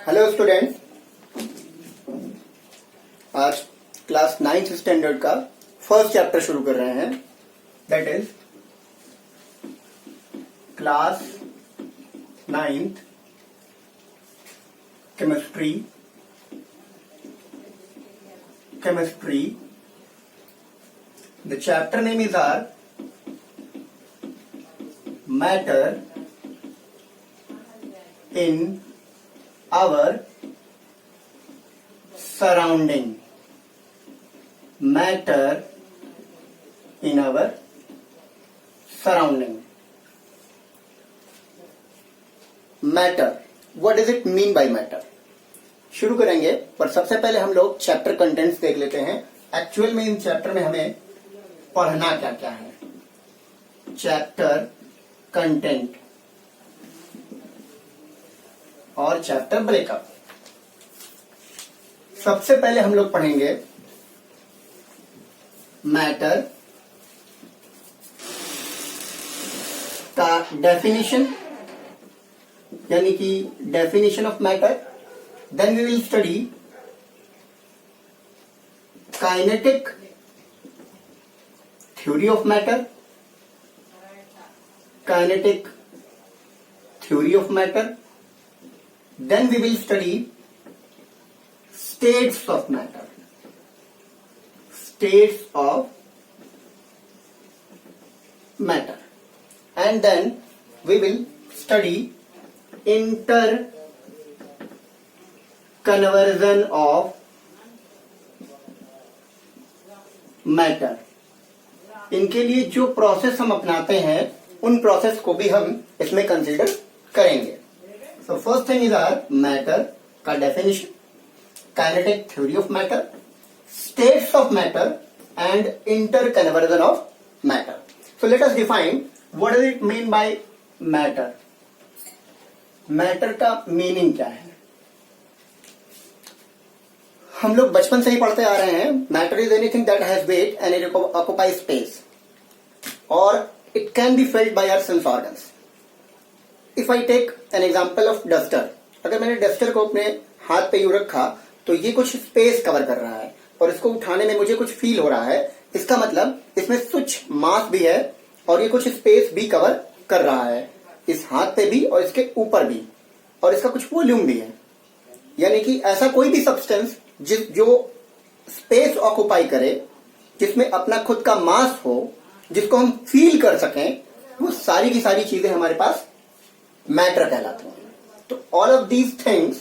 Hello student, आज class 9th standard का first chapter शुरू कर रहे हैं। That is class 9th chemistry. The chapter name is our matter in our surrounding. Matter in our surrounding. Matter, what does it mean by matter? शुरू करेंगे, पर सबसे पहले हम लोग चैप्टर कंटेंट्स देख लेते हैं। एक्चुअल में इन चैप्टर में हमें पढ़ना क्या क्या है। चैप्टर कंटेंट और चैप्टर ब्रेकअप। सबसे पहले हम लोग पढ़ेंगे मैटर का डेफिनेशन, यानी कि definition of matter. Then we will study kinetic theory of matter, kinetic theory of matter. Then we will study states of matter, states of matter, and then we will study interconversion of matter। इनके लिए जो process हम अपनाते हैं उन process को भी हम इसमें कंसीडर करेंगे। So first thing is our matter का definition, kinetic theory of matter, states of matter and interconversion of matter. So let us define what does it mean by matter. Matter का meaning क्या है? हम लोग बचपन से ही पढ़ते आ रहे हैं, matter is anything that has weight and it occupies space or it can be felt by our sense organs. If I take an example of duster, अगर मैंने डस्टर को अपने हाथ पे यूं रखा तो ये कुछ स्पेस कवर कर रहा है और इसको उठाने में मुझे कुछ फील हो रहा है। इसका मतलब इसमें कुछ मास भी है और ये कुछ स्पेस भी कवर कर रहा है, इस हाथ पे भी और इसके ऊपर भी, और इसका कुछ वॉल्यूम भी है। यानी कि ऐसा कोई भी सब्सटेंस जो स्पेस ऑक्युपाई करे, जिसमें अपना खुद का मास हो, जिसको हम फील कर सकें, वो सारी की सारी चीजें हमारे पास मैटर कहलाते हैं। तो all of these things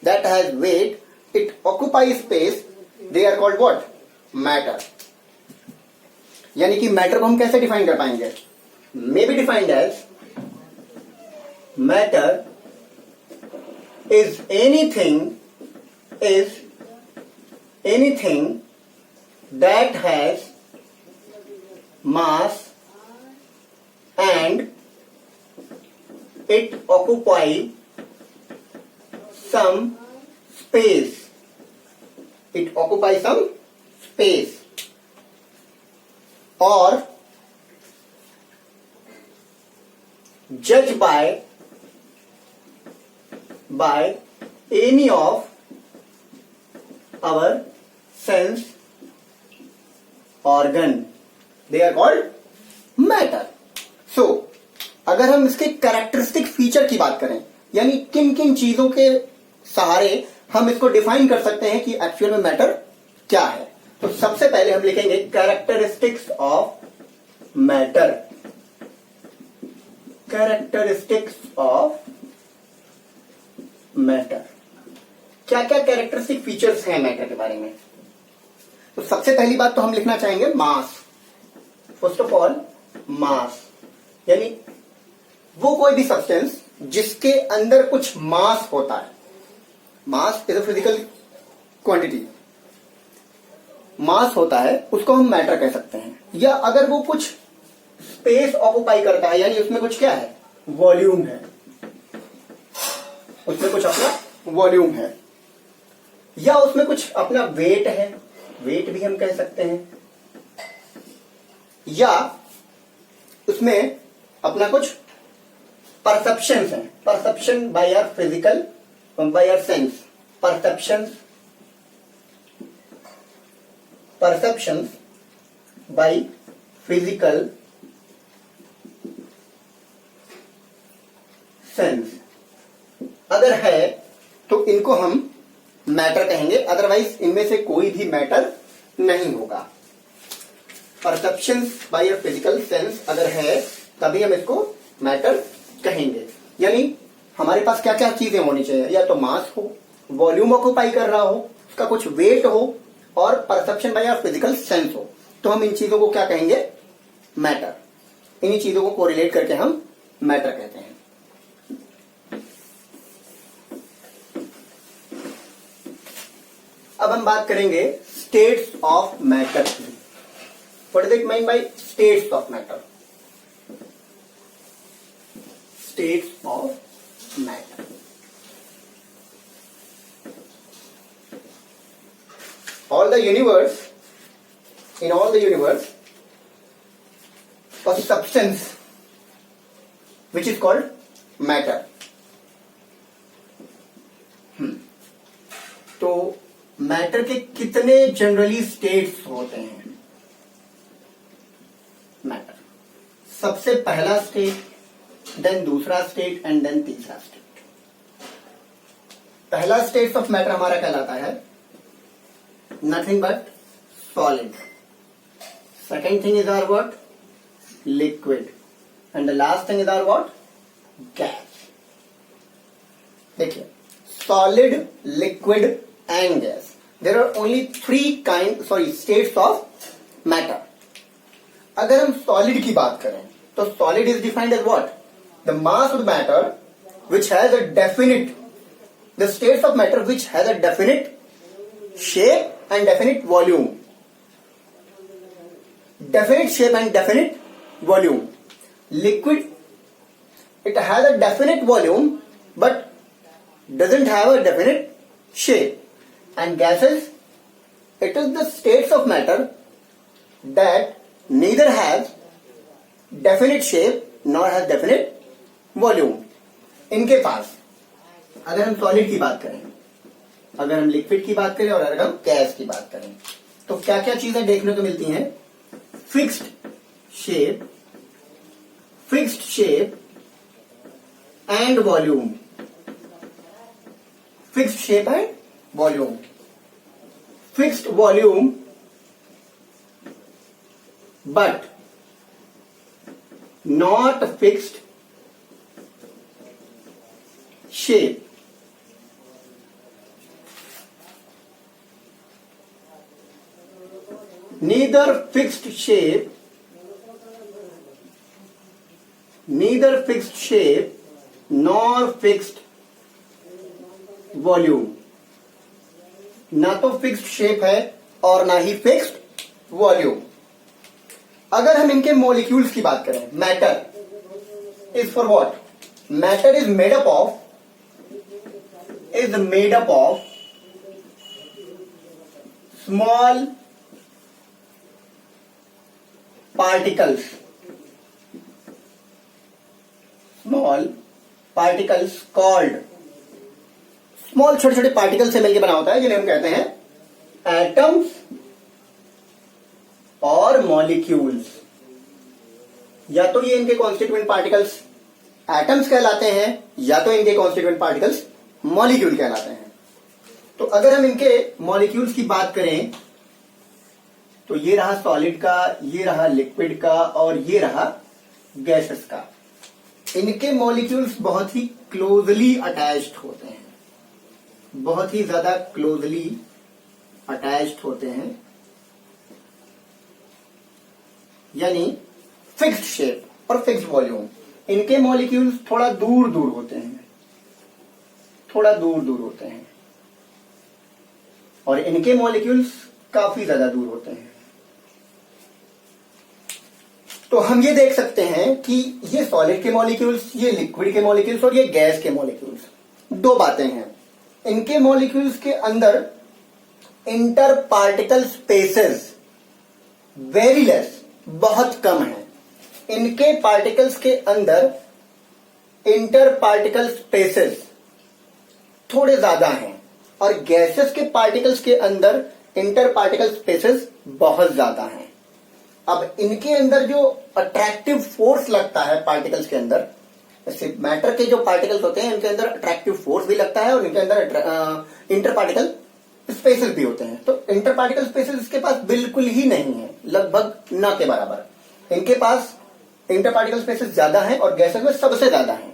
that has weight, it occupy space, they are called what? Matter. यानी कि मैटर को हम कैसे डिफाइन कर पाएंगे? May be defined as matter is anything that has mass and it occupy some space. It occupies some space or judged by any of our sense organ. They are called matter. So अगर हम इसके characteristic feature की बात करें, यानी किन किन चीजों के सहारे हम इसको डिफाइन कर सकते हैं कि एक्चुअल में मैटर क्या है, तो सबसे पहले हम लिखेंगे characteristics of matter. Characteristics of matter, क्या क्या कैरेक्टरिस्टिक फीचर्स हैं मैटर के बारे में? तो सबसे पहली बात तो हम लिखना चाहेंगे मास। फर्स्ट ऑफ ऑल मास, यानी वो कोई भी सब्सटेंस जिसके अंदर कुछ मास होता है। Mass is a physical quantity, mass होता है, उसको हम मैटर कह सकते हैं। या अगर वो कुछ स्पेस ऑक्युपाई करता है, यानी उसमें कुछ क्या है? वॉल्यूम है, उसमें कुछ अपना वॉल्यूम है, या उसमें कुछ अपना वेट है, वेट भी हम कह सकते हैं, या उसमें अपना कुछ परसेप्शन है, perception by our physical by our sense, perceptions by physical sense अगर है तो इनको हम मैटर कहेंगे, अदरवाइज इनमें से कोई भी मैटर नहीं होगा। Perception by a physical sense अगर है तभी हम इसको मैटर कहेंगे। यानी हमारे पास क्या क्या चीजें होनी चाहिए, या तो मास हो, वॉल्यूम ऑक्यूपाई कर रहा हो, उसका कुछ वेट हो, और perception by a physical sense हो। तो हम इन चीजों को क्या कहेंगे, मैटर। इन्हीं चीजों को कोरिलेट करके हम मैटर कहते हैं। अब हम बात करेंगे स्टेट्स ऑफ मैटर की। What does it mean by states of matter? States of matter, all the universe, in all the universe, a substance which is called matter. तो मैटर के कितने जनरली स्टेट्स होते हैं? मैटर सबसे पहला state, then दूसरा state and then तीसरा state. पहला स्टेट ऑफ मैटर हमारा कहलाता है nothing but solid. Second thing is our what? Liquid. And the last thing is our what? Gas. देखिए, solid, liquid and gas. There are only states of matter. अगर हम solid की बात करें तो solid is defined as what? The mass of matter which has a definite, the states of matter which has a definite shape and definite volume. Definite shape and definite volume. Liquid, it has a definite volume but doesn't have a definite shape. And gases, it is the states of matter that neither has definite shape nor has definite volume. इनके पास अगर हम solid की बात करें, अगर हम liquid की बात करें और अगर हम गैस की बात करें तो क्या क्या चीजें देखने को मिलती हैं? Fixed shape and volume. Fixed shape and volume. Fixed volume but not fixed shape. Neither fixed shape nor fixed volume। ना तो फिक्स्ड शेप है और ना ही फिक्स्ड वॉल्यूम। अगर हम इनके मॉलिक्यूल्स की बात करें, matter is for what? Matter is made up of small particles called, small छोटे छोटे पार्टिकल से मिलकर बना होता है जिन्हें हम कहते हैं एटम्स और मॉलिक्यूल्स। या तो ये इनके कॉन्स्टिट्यूएंट पार्टिकल्स एटम्स कहलाते हैं या तो इनके कॉन्स्टिट्यूएंट पार्टिकल्स मॉलिक्यूल कहलाते हैं। तो अगर हम इनके मॉलिक्यूल्स की बात करें तो ये रहा सॉलिड का, ये रहा लिक्विड का और ये रहा गैसेस का। इनके मॉलिक्यूल्स बहुत ही क्लोजली अटैच्ड होते हैं, बहुत ही ज्यादा क्लोजली अटैच्ड होते हैं। यानी फिक्स्ड शेप और फिक्स्ड वॉल्यूम। इनके मॉलिक्यूल्स थोड़ा दूर दूर होते हैं, और इनके मॉलिक्यूल्स काफी ज्यादा दूर होते हैं। तो हम ये देख सकते हैं कि ये सॉलिड के मॉलिक्यूल्स, ये लिक्विड के मॉलिक्यूल्स और ये गैस के मॉलिक्यूल्स, दो बातें हैं। इनके मॉलिक्यूल्स के अंदर inter particle spaces very less, बहुत कम है। इनके पार्टिकल्स के अंदर इंटर पार्टिकल स्पेसेस थोड़े ज्यादा हैं और गैसेस के पार्टिकल्स के अंदर इंटर पार्टिकल स्पेसेस बहुत ज्यादा हैं। अब इनके अंदर जो अट्रैक्टिव फोर्स लगता है पार्टिकल्स के अंदर, जैसे मैटर के जो पार्टिकल्स होते हैं इनके अंदर अट्रैक्टिव फोर्स भी लगता है और इनके अंदर इंटर पार्टिकल स्पेसेस भी होते हैं। तो इंटर पार्टिकल स्पेसेस इसके पास बिल्कुल ही नहीं है, लगभग न के बराबर। इनके पास इंटर पार्टिकल स्पेसेस ज्यादा है और गैसेस में सबसे ज्यादा है।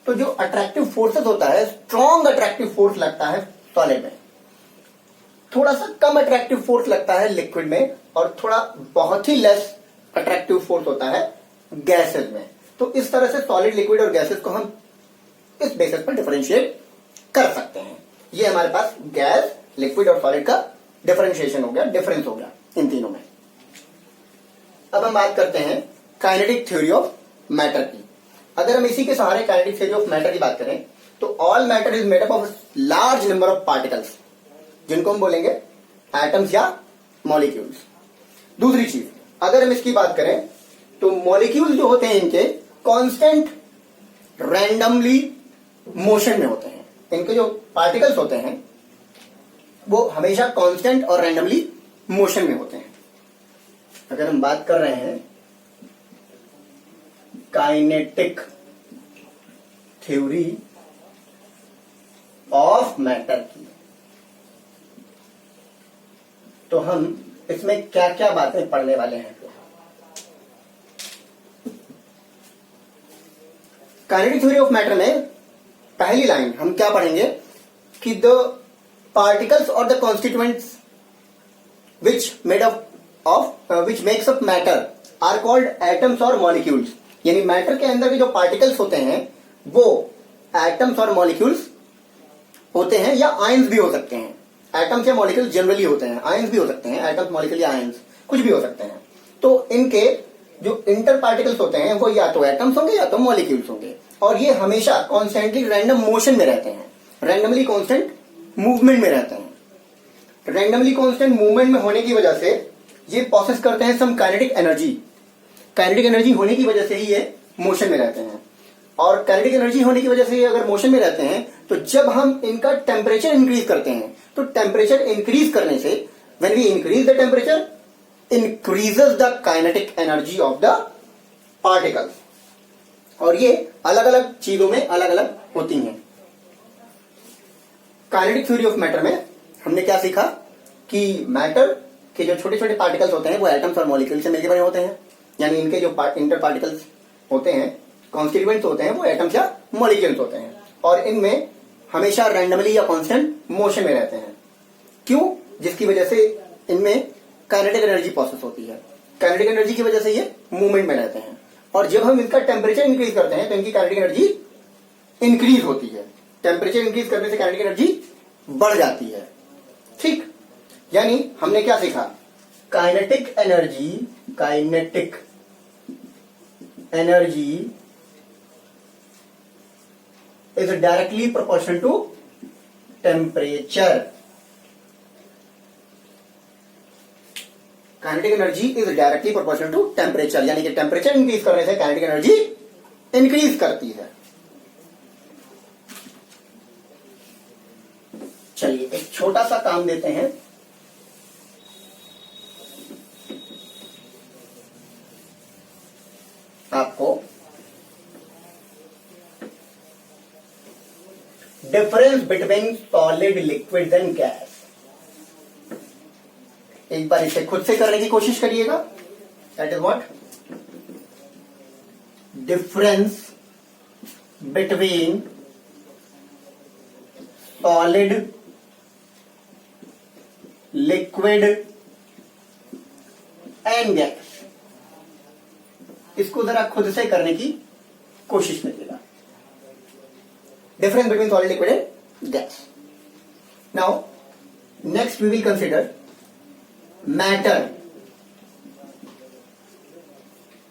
तो जो अट्रैक्टिव फोर्सेस होता है, स्ट्रॉन्ग अट्रैक्टिव फोर्स लगता है सॉलिड में, थोड़ा सा कम अट्रैक्टिव फोर्स लगता है लिक्विड में और थोड़ा बहुत ही लेस अट्रैक्टिव फोर्स होता है गैसेस में। तो इस तरह से सॉलिड, लिक्विड और गैसेस को हम इस बेसिस पर डिफरेंशिएट कर सकते हैं। ये हमारे पास गैस, लिक्विड और सॉलिड का डिफरेंशिएशन हो गया, डिफरेंस हो गया इन तीनों में। अब हम बात करते हैं काइनेटिक थ्योरी ऑफ मैटर की। अगर हम इसी के सहारे काइनेटिक थ्योरी ऑफ मैटर की बात करें तो all matter is made up of large number of particles, जिनको हम बोलेंगे एटम्स या मॉलिक्यूल्स। दूसरी चीज, अगर हम इसकी बात करें तो मॉलिक्यूल्स जो होते हैं इनके कांस्टेंट रैंडमली मोशन में होते हैं। इनके जो पार्टिकल्स होते हैं वो हमेशा कांस्टेंट और रैंडमली मोशन में होते हैं। अगर हम बात कर रहे हैं काइनेटिक थ्योरी ऑफ मैटर की, तो हम इसमें क्या क्या बातें पढ़ने वाले हैं। काइनेटिक थ्योरी ऑफ मैटर में पहली लाइन हम क्या पढ़ेंगे कि द पार्टिकल्स और the constituents which makes up matter are called atoms और मॉलिक्यूल्स। यानी मैटर के अंदर के जो पार्टिकल्स होते हैं वो एटम्स और मॉलिक्यूल्स होते हैं, या आयंस भी हो सकते हैं। एटम्स या मॉलिक्यूल्स जनरली होते हैं, आयंस भी हो सकते हैं, एटम्स, मॉलिक्यूल या आयंस कुछ भी हो सकते हैं। तो इनके जो इंटर पार्टिकल्स होते हैं वो या तो एटम्स होंगे या तो मॉलिक्यूल्स होंगे और ये हमेशा कॉन्स्टेंटली रैंडम मोशन में रहते हैं, रैंडमली कॉन्स्टेंट मूवमेंट में रहते हैं। रैंडमली कॉन्स्टेंट मूवमेंट में होने की वजह से ये प्रोसेस करते हैं some kinetic energy. Kinetic energy होने की वजह से ही ये मोशन में रहते हैं और काइनेटिक एनर्जी होने की वजह से ये अगर मोशन में रहते हैं तो जब हम इनका टेम्परेचर इंक्रीज करते हैं तो टेम्परेचर इंक्रीज करने से when we increase the temperature increases the kinetic energy of the particles. और ये अलग अलग चीजों में अलग अलग होती हैं। काइनेटिक थ्योरी ऑफ मैटर में हमने क्या सीखा कि मैटर के जो छोटे छोटे पार्टिकल्स होते हैं वो एटम्स और मॉलिक्यूल से मिलकर बने होते हैं। यानी इनके जो इंटर पार्टिकल्स होते हैं, कॉन्स्टिट्यूएंट्स होते हैं, वो एटम्स या मॉलिक्यूल्स होते हैं और इनमें हमेशा रैंडमली या कांस्टेंट मोशन में रहते हैं। क्यों? जिसकी वजह से इनमें काइनेटिक एनर्जी प्रोसेस होती है। काइनेटिक एनर्जी की वजह से ये मूवमेंट में रहते हैं और जब हम इनका टेम्परेचर इंक्रीज करते हैं तो इनकी काइनेटिक एनर्जी इंक्रीज होती है। टेम्परेचर इंक्रीज करने से काइनेटिक एनर्जी बढ़ जाती है। ठीक, यानी हमने क्या सीखा? Kinetic energy is directly proportional to temperature. Kinetic energy is directly proportional to temperature, यानी कि टेम्परेचर इंक्रीज करने से काइनेटिक एनर्जी इंक्रीज करती है। चलिए एक छोटा सा काम देते हैं। आपको difference between solid, liquid and gas, एक बार इसे खुद से करने की कोशिश करिएगा। That is what difference between solid, liquid and gas. इसको जरा खुद से करने की कोशिश करिएगा। Difference between solid, liquid and gas. Now next we will consider matter.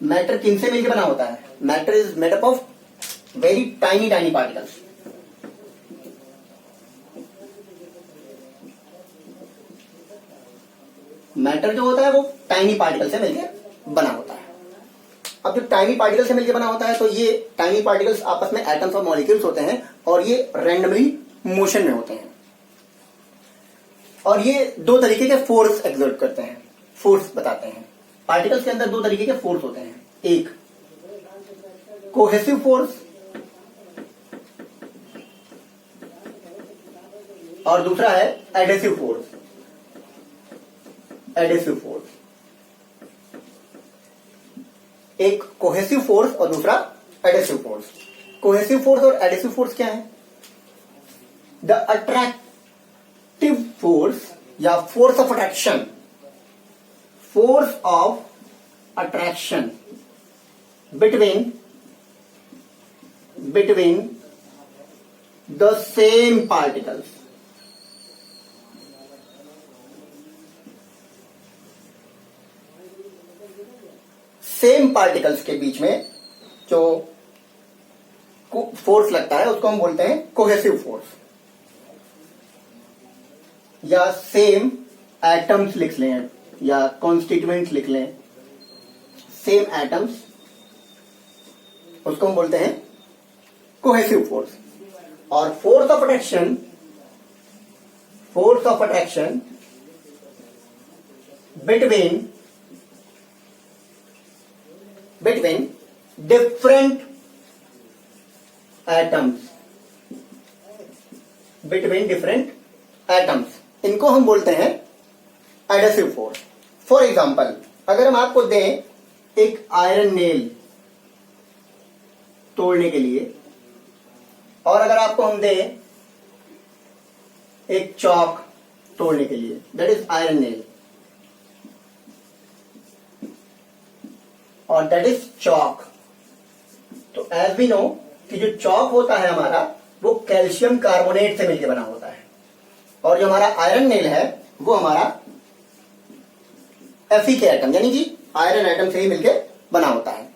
Matter किनसे मिलकर बना होता है? Matter is made up of very tiny tiny particles. Matter जो होता है वो टाइनी पार्टिकल से मिलकर बना होता है। अब जो टाइनी पार्टिकल से मिलकर बना होता है तो ये टाइनी पार्टिकल्स आपस में एटम्स और मॉलिक्यूल्स होते हैं और ये रैंडमली मोशन में होते हैं। और ये दो तरीके के फोर्स एक्सर्ट करते हैं, फोर्स बताते हैं। पार्टिकल्स के अंदर दो तरीके के फोर्स होते हैं, एक कोहेसिव फोर्स और दूसरा है एडेसिव फोर्स। एडेसिव फोर्स, एक कोहेसिव फोर्स और दूसरा एडेसिव फोर्स। कोहेसिव फोर्स और एडेसिव फोर्स क्या है? द अट्रैक्टिव फोर्स या force of attraction, force of attraction between the same particles, same particles के बीच में जो फोर्स लगता है उसको हम बोलते हैं कोहेसिव फोर्स। या सेम एटम्स लिख लें या कॉन्स्टिट्यूएंट्स लिख लें, सेम एटम्स, उसको हम बोलते हैं कोहेसिव फोर्स। और force of attraction between different atoms, इनको हम बोलते हैं एडेसिव फोर्स। फॉर एग्जाम्पल, अगर हम आपको दें एक आयरन नेल तोड़ने के लिए, और अगर आपको हम दें एक चॉक तोड़ने के लिए, दैट इज आयरन नेल और दैट इज चॉक। तो एज वी नो कि जो चॉक होता है हमारा वो कैल्शियम कार्बोनेट से मिलकर बना होता है, और जो हमारा आयरन नेल है वो हमारा Fe के एटम यानी कि आयरन एटम से ही मिलकर बना होता है।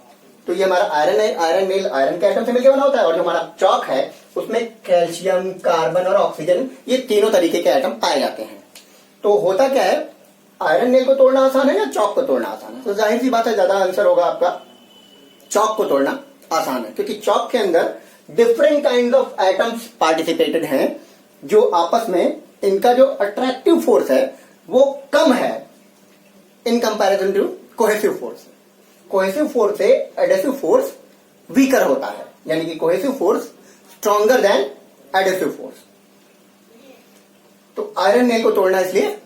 तो ये हमारा आयरन नेल आयरन के एटम से मिलकर बना होता है, और जो हमारा चॉक है उसमें कैल्शियम, कार्बन और ऑक्सीजन, ये तीनों तरीके के एटम पाए जाते हैं। तो होता क्या है, आयरन नेल को तोड़ना आसान है या चॉक को तोड़ना आसान है? तो जाहिर सी बात है, ज्यादा आंसर होगा आपका चॉक को तोड़ना आसान है, क्योंकि चॉक के अंदर different kind of atoms participated हैं, जो आपस में इनका जो अट्रैक्टिव फोर्स है वो कम है in comparison to cohesive force. Cohesive force से एडेसिव फोर्स वीकर होता है, यानी कि cohesive force stronger than adhesive force. तो आयरन नेल को तोड़ना इसलिए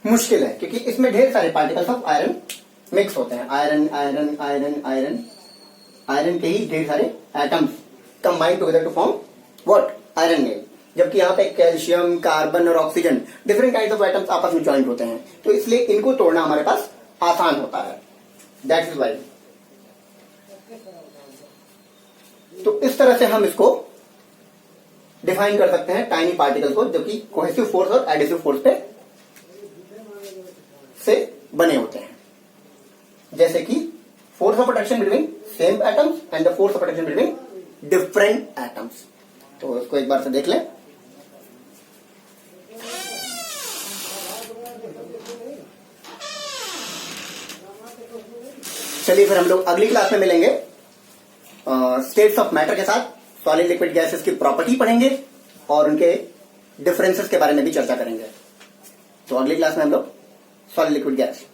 मुश्किल है क्योंकि इसमें ढेर सारे पार्टिकल्स ऑफ आयरन मिक्स होते हैं। Iron iron iron iron iron के ही ढेर सारे atoms combine together to form what? Iron nail. जबकि यहाँ पे कैल्शियम, कार्बन और oxygen, different kind of atoms आपस में ज्वाइंट होते हैं, तो इसलिए इनको तोड़ना हमारे पास आसान होता है। That is why. तो इस तरह से हम इसको डिफाइन कर सकते हैं टाइनी पार्टिकल को, जो कि कोहेसिव फोर्स और एडेसिव फोर्स पे से बने होते हैं। जैसे कि force of attraction between same atoms and the force of attraction between different atoms. तो इसको एक बार से देख लें। चलिए फिर हम लोग अगली क्लास में मिलेंगे, स्टेट्स ऑफ मैटर के साथ सॉलिड लिक्विड गैसेस की प्रॉपर्टी पढ़ेंगे और उनके डिफरेंसेस के बारे में भी चर्चा करेंगे। तो अगली क्लास में हम लोग सॉलिड लिक्विड गैस